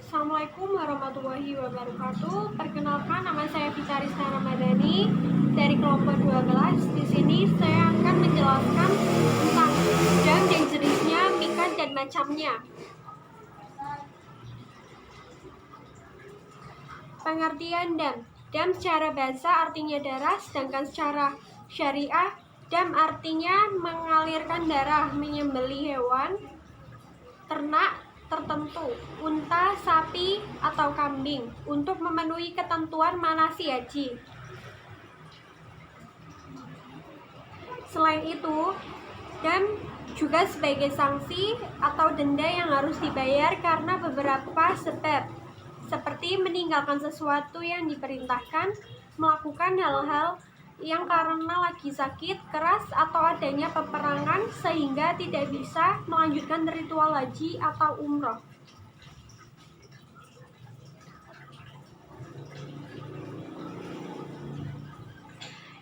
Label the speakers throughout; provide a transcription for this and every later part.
Speaker 1: Assalamualaikum warahmatullahi wabarakatuh. Perkenalkan, nama saya Vita Rizka Ramadhani dari kelompok 12. Di sini saya akan menjelaskan tentang dam dan jenisnya, mikat dan macamnya. Pengertian dam. Dam secara bahasa artinya darah, sedangkan secara syariah dam artinya mengalirkan darah, menyembelih hewan ternak tertentu, unta, sapi, atau kambing untuk memenuhi ketentuan manasik haji. Selain itu, dam juga sebagai sanksi atau denda yang harus dibayar karena beberapa sebab, seperti meninggalkan sesuatu yang diperintahkan, melakukan hal-hal yang karena lagi sakit keras atau adanya peperangan sehingga tidak bisa melanjutkan ritual haji atau umroh.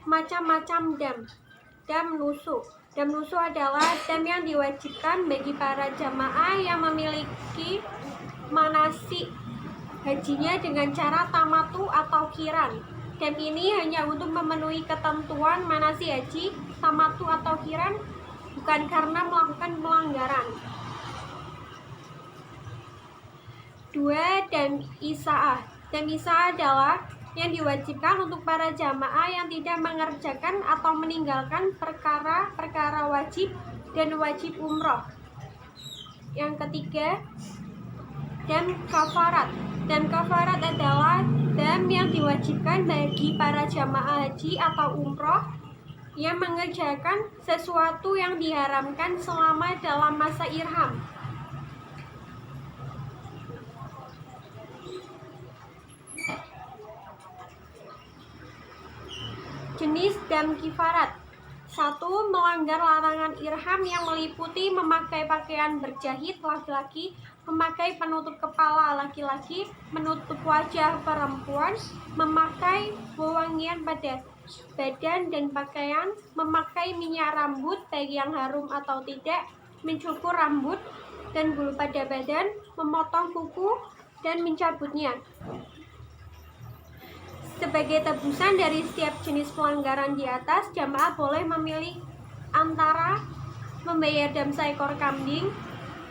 Speaker 1: Macam-macam dam. Dam nusuk. Dam nusuk adalah dam yang diwajibkan bagi para jamaah yang memiliki manasik hajinya dengan cara tamatu atau kiran. Dam ini hanya untuk memenuhi ketentuan manasik haji, tamatu atau kiran, bukan karena melakukan pelanggaran. 2. Dam isaah. Dam isaah adalah yang diwajibkan untuk para jamaah yang tidak mengerjakan atau meninggalkan perkara-perkara wajib dan wajib umroh. Yang ketiga, dam kafarat. Dam kafarat adalah dam yang diwajibkan bagi para jamaah haji atau umroh yang mengerjakan sesuatu yang diharamkan selama dalam masa ihram. Jenis dam kifarat. 1. Melanggar larangan ihram yang meliputi memakai pakaian berjahit laki-laki, memakai penutup kepala laki-laki, menutup wajah perempuan, memakai wewangian pada badan dan pakaian, memakai minyak rambut baik yang harum atau tidak, mencukur rambut dan bulu pada badan, memotong kuku, dan mencabutnya. Sebagai tebusan dari setiap jenis pelanggaran di atas, jamaah boleh memilih antara membayar dam seekor kambing,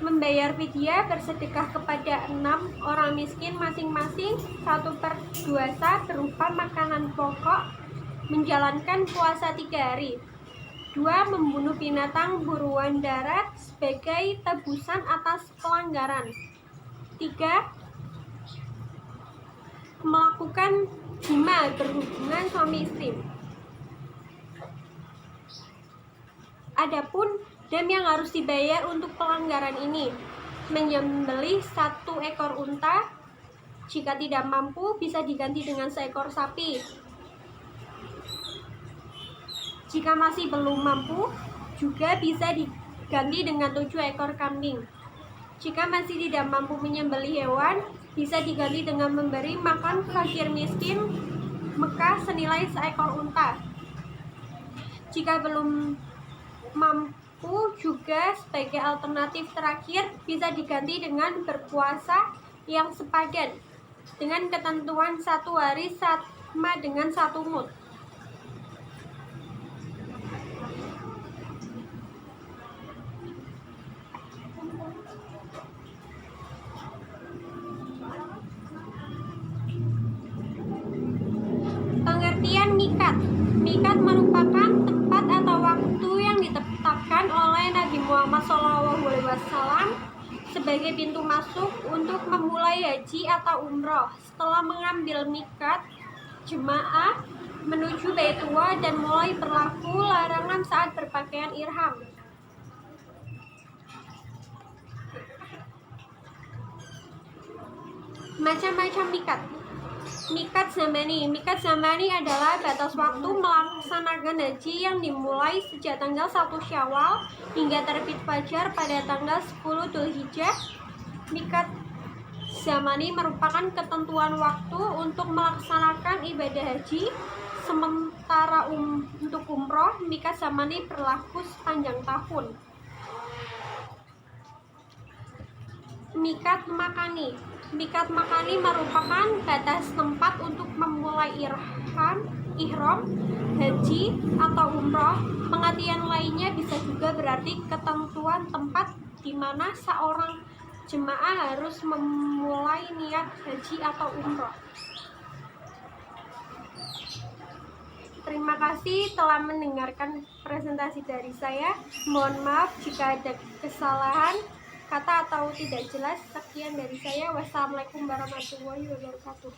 Speaker 1: membayar fidyah bersedekah kepada 6 orang miskin masing-masing 1/2 sa berupa makanan pokok, menjalankan puasa 3 hari. 2. Membunuh binatang buruan darat sebagai tebusan atas pelanggaran. 3. Melakukan jima berhubungan suami istri. Adapun dam yang harus dibayar untuk pelanggaran ini: menyembelih 1 ekor unta, jika tidak mampu bisa diganti dengan seekor sapi. Jika masih belum mampu, juga bisa diganti dengan 7 ekor kambing. Jika masih tidak mampu menyembelih hewan, bisa diganti dengan memberi makan fakir miskin Mekah senilai seekor unta. Jika belum mampu, juga sebagai alternatif terakhir bisa diganti dengan berpuasa yang sepadan dengan ketentuan 1 hari sama dengan 1 mud. Pengertian mikat. Mikat merupakan tempat atau waktu yang ditetapkan oleh Nabi Muhammad SAW sebagai pintu masuk untuk memulai haji atau umroh. Setelah mengambil mikat, jemaah menuju Baitullah dan mulai berlaku larangan saat berpakaian ihram. Macam-macam mikat. Mikat zamani. Mikat zamani adalah batas waktu melaksanakan haji yang dimulai sejak tanggal 1 Syawal hingga terbit fajar pada tanggal 10 Dzulhijjah. Mikat zamani merupakan ketentuan waktu untuk melaksanakan ibadah haji. Sementara untuk umroh, mikat zamani berlaku sepanjang tahun. miqat makani. Miqat makani merupakan batas tempat untuk memulai ihram, haji atau umroh. Pengertian lainnya bisa juga berarti ketentuan tempat di mana seorang jemaah harus memulai niat haji atau umroh. Terima kasih telah mendengarkan presentasi dari saya. Mohon maaf jika ada kesalahan kata atau tidak jelas. Sekian dari saya. Wassalamualaikum warahmatullahi wabarakatuh.